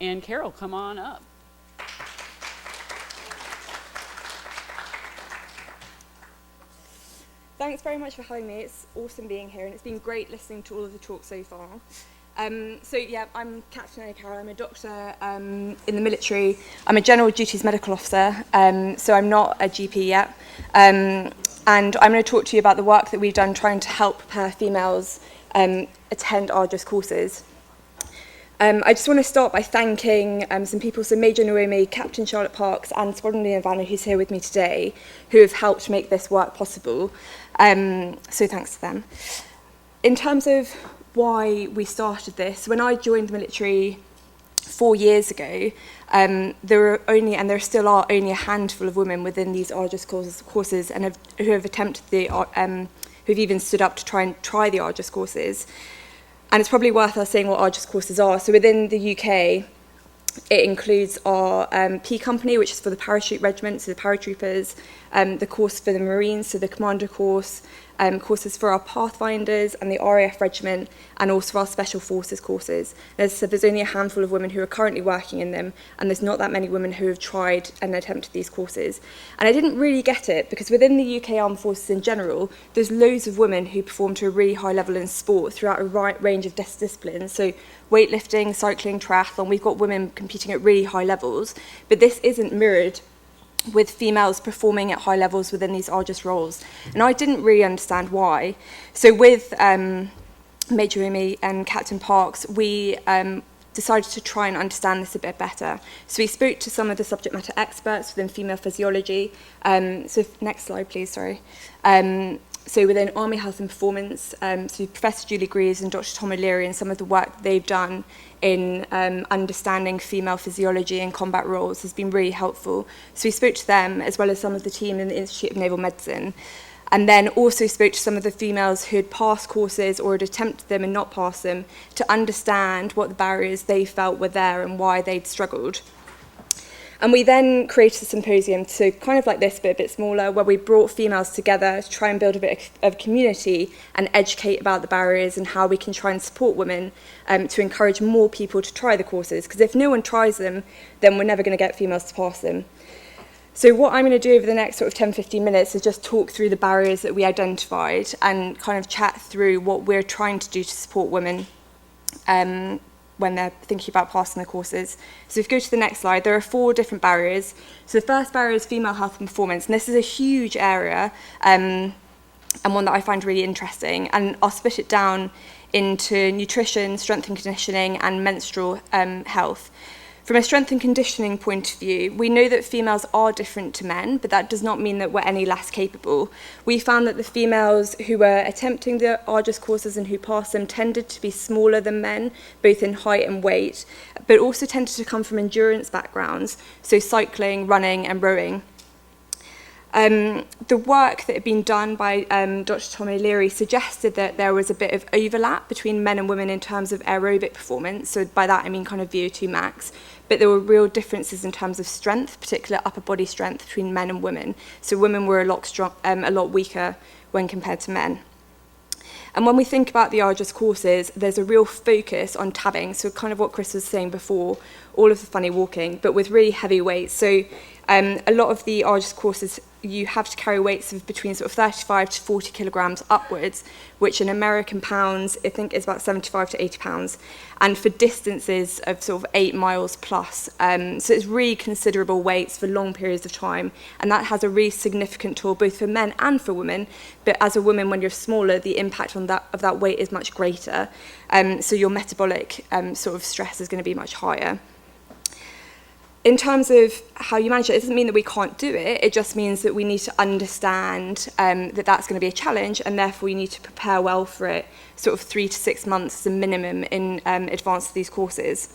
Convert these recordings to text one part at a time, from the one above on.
And Carroll, come on up. Thanks very much for having me. It's awesome being here, and it's been great listening to all of the talks so far. So yeah, I'm Captain Carroll. I'm a doctor in the military. I'm a general duties medical officer, so I'm not a GP yet. And I'm going to talk to you about the work that we've done trying to help prepare females attend Arduous courses. I just want to start by thanking some people, so Major Naomi, Captain Charlotte Parks, and Squadron Leon Vanna, who's here with me today, who have helped make this work possible. So thanks to them. In terms of why we started this, when I joined the military 4 years ago, there were only, and there still are, only a handful of women within these Arduous courses and who have attempted who've even stood up to try the Arduous courses. And it's probably worth us saying what Arduous courses are. So within the UK, it includes our P Company, which is for the parachute regiment, so the paratroopers, the course for the Marines, so the Commander course, courses for our Pathfinders and the RAF regiment, and also our Special Forces courses. And as I said, there's only a handful of women who are currently working in them, and there's not that many women who have tried and attempted these courses. And I didn't really get it, because within the UK Armed Forces in general, there's loads of women who perform to a really high level in sport throughout a wide range of disciplines. So weightlifting, cycling, triathlon, we've got women competing at really high levels, but this isn't mirrored with females performing at high levels within these Arduous roles. And I didn't really understand why. So with Major Naomi and Captain Parks, we decided to try and understand this a bit better. So we spoke to some of the subject matter experts within female physiology. So next slide, please, sorry. So within Army Health and Performance, so Professor Julie Greaves and Dr. Tom O'Leary, and some of the work that they've done in understanding female physiology and combat roles has been really helpful. So we spoke to them, as well as some of the team in the Institute of Naval Medicine, and then also spoke to some of the females who had passed courses or had attempted them and not passed them, to understand what the barriers they felt were there and why they'd struggled. And we then created a symposium, so kind of like this, but a bit smaller, where we brought females together to try and build a bit of community and educate about the barriers and how we can try and support women to encourage more people to try the courses. Because if no one tries them, then we're never going to get females to pass them. So what I'm going to do over the next sort of 10-15 minutes is just talk through the barriers that we identified and kind of chat through what we're trying to do to support women when they're thinking about passing the courses. So if you go to the next slide, there are 4 different barriers. So the first barrier is female health and performance, and this is a huge area and one that I find really interesting. And I'll split it down into nutrition, strength and conditioning, and menstrual health. From a strength and conditioning point of view, we know that females are different to men, but that does not mean that we're any less capable. We found that the females who were attempting the Arduous courses and who passed them tended to be smaller than men, both in height and weight, but also tended to come from endurance backgrounds, so cycling, running, and rowing. The work that had been done by Dr. Tom O'Leary suggested that there was a bit of overlap between men and women in terms of aerobic performance. So by that I mean kind of VO2 max. But there were real differences in terms of strength, particular upper body strength between men and women. So women were a lot weaker when compared to men. And when we think about the Arduous courses, there's a real focus on tabbing, so kind of what Chris was saying before, all of the funny walking, but with really heavy weights. So a lot of the Arduous courses, you have to carry weights of between sort of 35 to 40 kilograms upwards, which in American pounds, I think is about 75 to 80 pounds, and for distances of sort of 8 miles plus. So it's really considerable weights for long periods of time, and that has a really significant toll both for men and for women. But as a woman, when you're smaller, the impact on that weight is much greater. So your metabolic sort of stress is going to be much higher. In terms of how you manage it, it doesn't mean that we can't do it. It just means that we need to understand that that's going to be a challenge, and therefore you need to prepare well for it, sort of 3 to 6 months as a minimum in advance of these courses.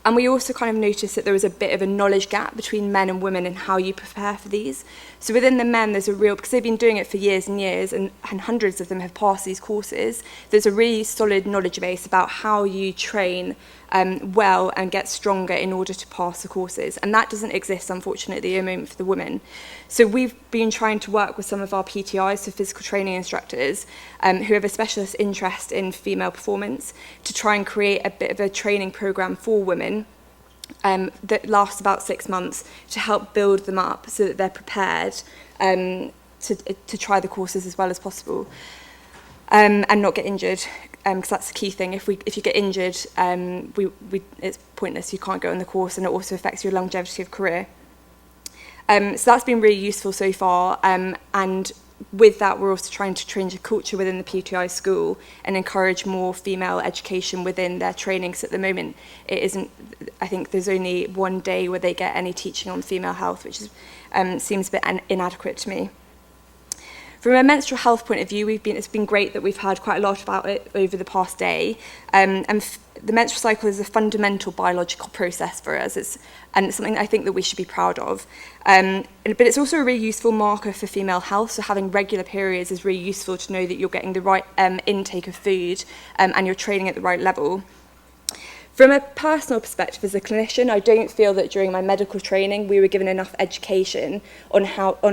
And we also kind of noticed that there was a bit of a knowledge gap between men and women in how you prepare for these. So within the men, there's a real, because they've been doing it for years and years, and hundreds of them have passed these courses, there's a really solid knowledge base about how you train well and get stronger in order to pass the courses. And that doesn't exist, unfortunately, at the moment for the women. So we've been trying to work with some of our PTIs, so physical training instructors, who have a specialist interest in female performance, to try and create a bit of a training program for women that lasts about 6 months to help build them up so that they're prepared to try the courses as well as possible and not get injured, because that's the key thing. If you get injured, it's pointless. You can't go on the course, and it also affects your longevity of career. So that's been really useful so far, and with that, we're also trying to change a culture within the PTI school and encourage more female education within their training. So at the moment, it isn't. I think there's only one day where they get any teaching on female health, which seems a bit inadequate to me. From a menstrual health point of view, it's been great that we've heard quite a lot about it over the past day. The menstrual cycle is a fundamental biological process for us, and it's something that I think that we should be proud of. But it's also a really useful marker for female health, so having regular periods is really useful to know that you're getting the right intake of food and you're training at the right level. From a personal perspective as a clinician, I don't feel that during my medical training we were given enough education on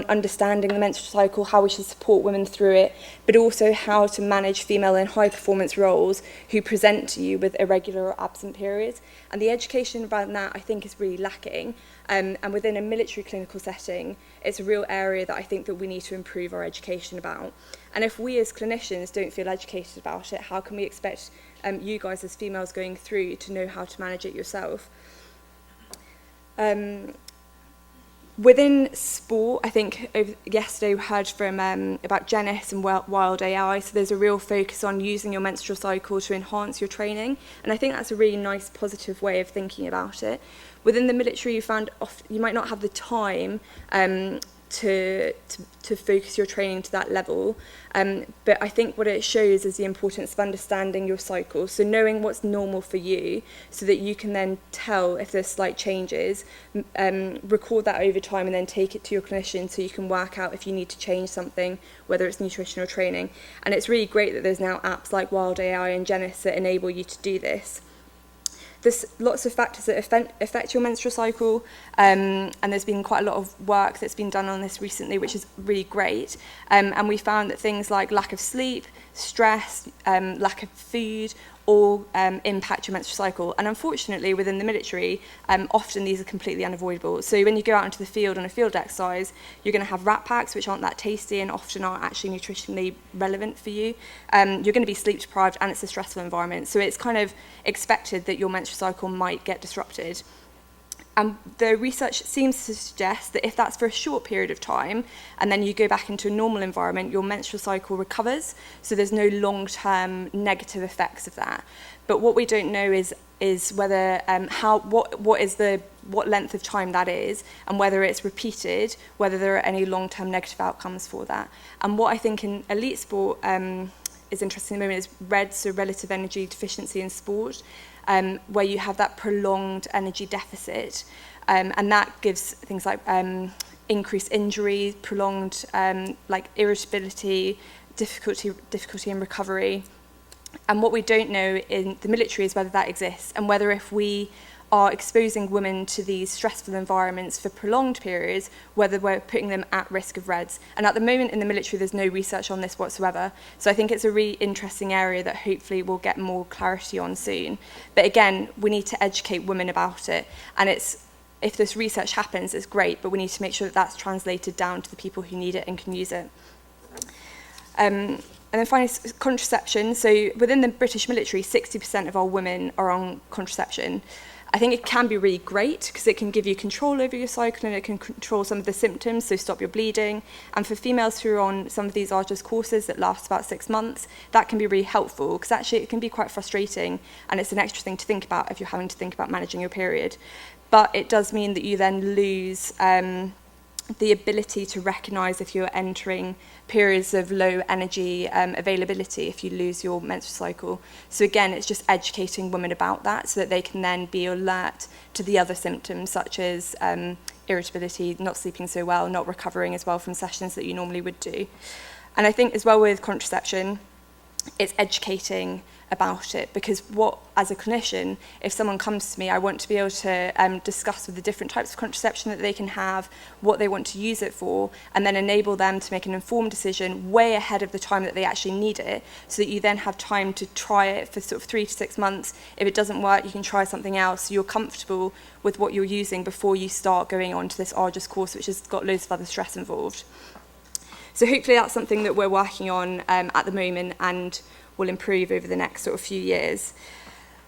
understanding the menstrual cycle, how we should support women through it, but also how to manage female in high performance roles who present to you with irregular or absent periods. And the education around that, I think, is really lacking. And within a military clinical setting, it's a real area that I think that we need to improve our education about. And if we as clinicians don't feel educated about it, how can we expect you guys as females going through to know how to manage it yourself? Within sport, I think yesterday we heard from about Genis and Wild AI, so there's a real focus on using your menstrual cycle to enhance your training, and I think that's a really nice, positive way of thinking about it. Within the military, you might not have the time to focus your training to that level, but I think what it shows is the importance of understanding your cycle, so knowing what's normal for you so that you can then tell if there's slight changes, record that over time and then take it to your clinician so you can work out if you need to change something, whether it's nutrition or training. And it's really great that there's now apps like Wild AI and Genis that enable you to do this. There's lots of factors that affect your menstrual cycle, and there's been quite a lot of work that's been done on this recently, which is really great. And we found that things like lack of sleep, stress, lack of food, all impact your menstrual cycle. And unfortunately, within the military, often these are completely unavoidable. So when you go out into the field on a field exercise, you're going to have rat packs, which aren't that tasty and often aren't actually nutritionally relevant for you. You're going to be sleep deprived, and it's a stressful environment. So it's kind of expected that your menstrual cycle might get disrupted. And the research seems to suggest that if that's for a short period of time and then you go back into a normal environment, your menstrual cycle recovers, so there's no long-term negative effects of that. But what we don't know is whether what length of time that is, and whether it's repeated, whether there are any long-term negative outcomes for that. And what I think in elite sport is interesting at the moment is RED, so relative energy deficiency in sport, where you have that prolonged energy deficit, and that gives things like increased injury, prolonged like irritability, difficulty in recovery. And what we don't know in the military is whether that exists, and whether if we are exposing women to these stressful environments for prolonged periods, whether we're putting them at risk of REDs. And at the moment in the military, there's no research on this whatsoever. So I think it's a really interesting area that hopefully we'll get more clarity on soon. But again, we need to educate women about it. And if this research happens, it's great, but we need to make sure that that's translated down to the people who need it and can use it. And then finally, contraception. So within the British military, 60% of our women are on contraception. I think it can be really great because it can give you control over your cycle and it can control some of the symptoms, so stop your bleeding. And for females who are on some of these Arduous courses that last about 6 months, that can be really helpful because actually it can be quite frustrating and it's an extra thing to think about if you're having to think about managing your period. But it does mean that you then lose the ability to recognise if you're entering periods of low energy availability if you lose your menstrual cycle. So again, it's just educating women about that so that they can then be alert to the other symptoms such as irritability, not sleeping so well, not recovering as well from sessions that you normally would do. And I think as well with contraception, it's educating about it, because as a clinician, if someone comes to me, I want to be able to discuss with the different types of contraception that they can have, what they want to use it for, and then enable them to make an informed decision way ahead of the time that they actually need it, so that you then have time to try it for sort of 3 to 6 months. If it doesn't work, you can try something else, so you're comfortable with what you're using before you start going on to this arduous course, which has got loads of other stress involved. So hopefully that's something that we're working on at the moment and will improve over the next sort of few years.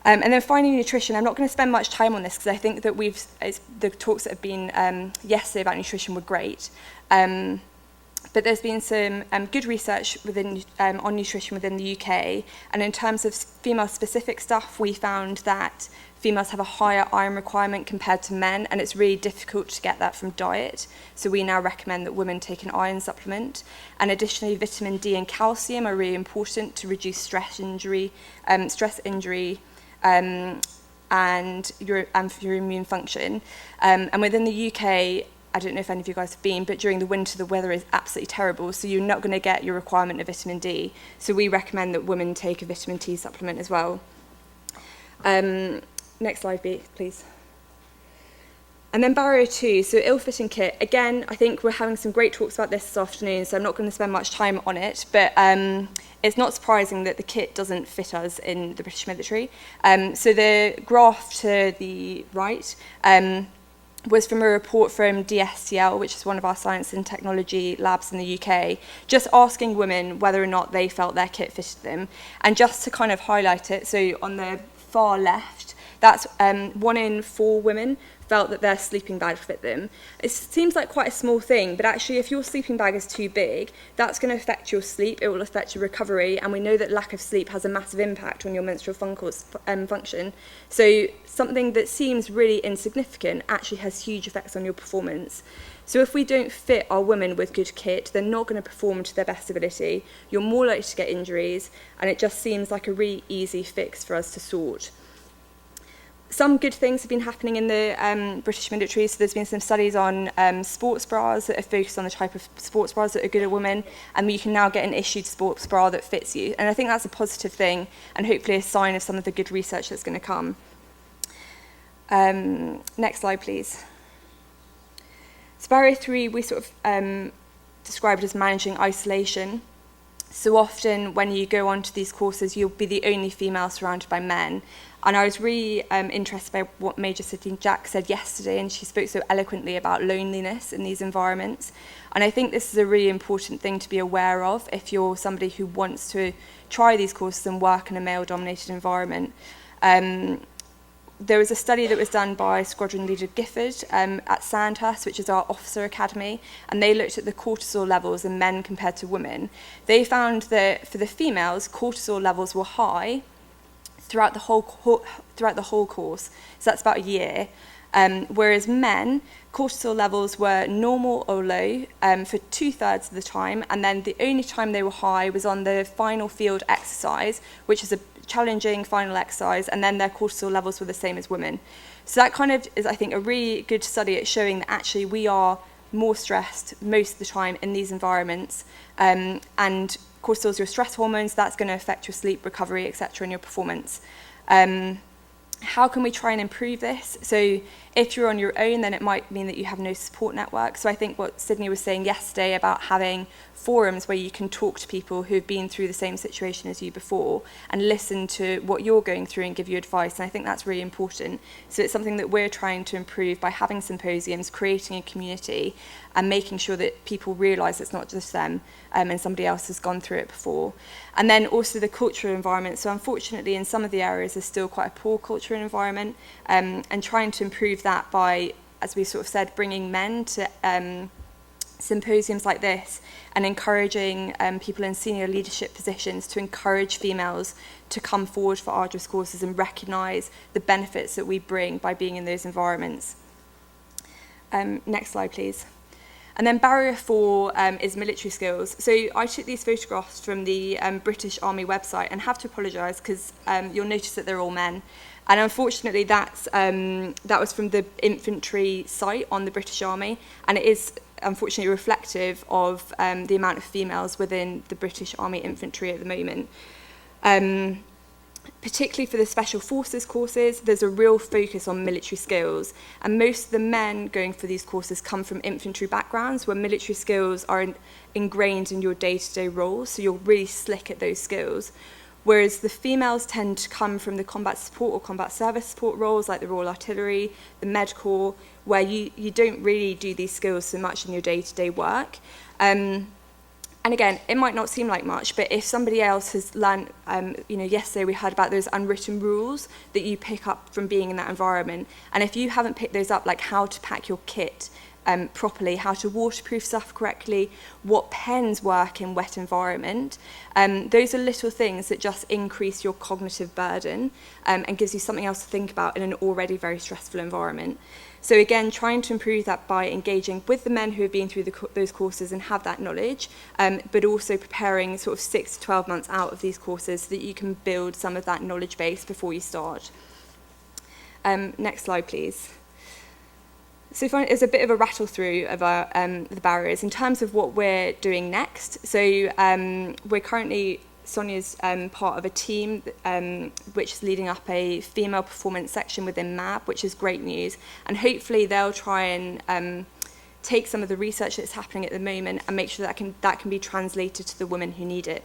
And then finally, nutrition. I'm not going to spend much time on this because I think that the talks that have been yesterday about nutrition were great. But there's been some good research on nutrition within the UK. And in terms of female-specific stuff, we found that females have a higher iron requirement compared to men, and it's really difficult to get that from diet. So we now recommend that women take an iron supplement. And additionally, vitamin D and calcium are really important to reduce stress injury, and for your immune function. And within the UK, I don't know if any of you guys have been, but during the winter, the weather is absolutely terrible, so you're not going to get your requirement of vitamin D. So we recommend that women take a vitamin T supplement as well. Next slide, please. And then barrier 2, so ill-fitting kit. Again, I think we're having some great talks about this afternoon, so I'm not going to spend much time on it, but it's not surprising that the kit doesn't fit us in the British military. So the graph to the right was from a report from DSTL, which is one of our science and technology labs in the UK, just asking women whether or not they felt their kit fitted them. And just to kind of highlight it, so on the far left, that's 1 in 4 women felt that their sleeping bag fit them. It seems like quite a small thing, but actually if your sleeping bag is too big, that's going to affect your sleep, it will affect your recovery, and we know that lack of sleep has a massive impact on your menstrual function. So something that seems really insignificant actually has huge effects on your performance. So if we don't fit our women with good kit, they're not going to perform to their best ability, you're more likely to get injuries, and it just seems like a really easy fix for us to sort. Some good things have been happening in the British military. So there's been some studies on sports bras that are focused on the type of sports bras that are good at women, and you can now get an issued sports bra that fits you. And I think that's a positive thing, and hopefully a sign of some of the good research that's going to come. Next slide, please. So barrier 3, we sort of described as managing isolation. So often when you go onto these courses, you'll be the only female surrounded by men. And I was really interested by what Major Sydney Jack said yesterday, and she spoke so eloquently about loneliness in these environments. And I think this is a really important thing to be aware of if you're somebody who wants to try these courses and work in a male-dominated environment. There was a study that was done by Squadron Leader Gifford at Sandhurst, which is our officer academy, and they looked at the cortisol levels in men compared to women. They found that for the females, cortisol levels were high throughout the whole course, so that's about a year, whereas men, cortisol levels were normal or low for 2/3 of the time, and then the only time they were high was on the final field exercise, which is a challenging final exercise, and then their cortisol levels were the same as women. So that kind of is, I think, a really good study at showing that actually we are more stressed most of the time in these environments, and cortisol is your stress hormones, that's going to affect your sleep, recovery, etc., and your performance. How can we try and improve this? So if you're on your own, then it might mean that you have no support network. So I think what Sydney was saying yesterday about having forums where you can talk to people who've been through the same situation as you before and listen to what you're going through and give you advice. And I think that's really important. So it's something that we're trying to improve by having symposiums, creating a community, and making sure that people realise it's not just them and somebody else has gone through it before. And then also the cultural environment. So unfortunately, in some of the areas, there's still quite a poor cultural environment, and trying to improve that by, as we sort of said, bringing men to symposiums like this and encouraging people in senior leadership positions to encourage females to come forward for arduous courses and recognise the benefits that we bring by being in those environments. Next slide, please. And then barrier 4 is military skills. So I took these photographs from the British Army website and have to apologise because you'll notice that they're all men. And unfortunately, that was from the infantry site on the British Army, and it is unfortunately reflective of the amount of females within the British Army infantry at the moment. Particularly for the Special Forces courses, there's a real focus on military skills. And most of the men going for these courses come from infantry backgrounds where military skills are ingrained in your day-to-day roles, so you're really slick at those skills. Whereas the females tend to come from the combat support or combat service support roles like the Royal Artillery, the Med Corps, where you don't really do these skills so much in your day-to-day work. And again, it might not seem like much, but if somebody else has learned, yesterday we heard about those unwritten rules that you pick up from being in that environment. And if you haven't picked those up, like how to pack your kit properly, how to waterproof stuff correctly, what pens work in wet environment, those are little things that just increase your cognitive burden and gives you something else to think about in an already very stressful environment. So again, trying to improve that by engaging with the men who have been through those courses and have that knowledge, but also preparing sort of 6 to 12 months out of these courses so that you can build some of that knowledge base before you start. Next slide, please. So it's a bit of a rattle through of our, the barriers in terms of what we're doing next. So we're currently, Sonia's part of a team which is leading up a female performance section within MAB, which is great news. And hopefully they'll try and take some of the research that's happening at the moment and make sure that can be translated to the women who need it.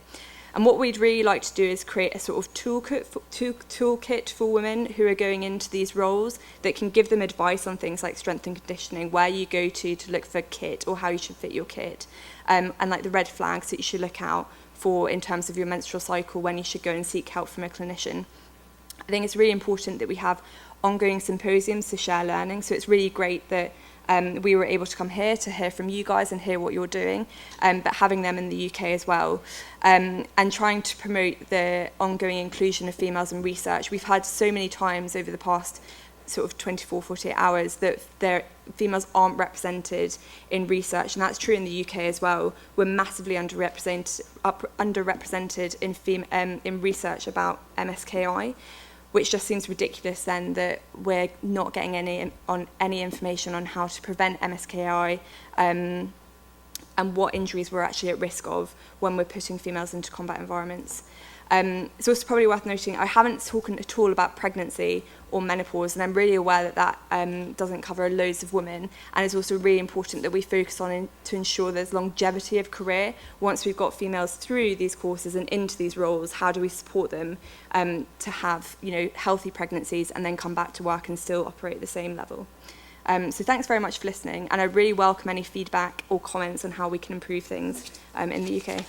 And what we'd really like to do is create a sort of toolkit for women who are going into these roles that can give them advice on things like strength and conditioning, where you go to look for kit or how you should fit your kit, and like the red flags that you should look out for in terms of your menstrual cycle when you should go and seek help from a clinician. I think it's really important that we have ongoing symposiums to share learning, so it's really great that we were able to come here to hear from you guys and hear what you're doing, but having them in the UK as well, and trying to promote the ongoing inclusion of females in research. We've had so many times over the past sort of 24, 48 hours that females aren't represented in research, and that's true in the UK as well. We're massively underrepresented in research about MSKI, which just seems ridiculous then that we're not getting any information on how to prevent MSKI and what injuries we're actually at risk of when we're putting females into combat environments. It's also probably worth noting I haven't spoken at all about pregnancy or menopause, and I'm really aware that doesn't cover loads of women, and it's also really important that we focus on to ensure there's longevity of career. Once we've got females through these courses and into these roles, how do we support them to have healthy pregnancies and then come back to work and still operate at the same level? So thanks very much for listening, and I really welcome any feedback or comments on how we can improve things in the UK.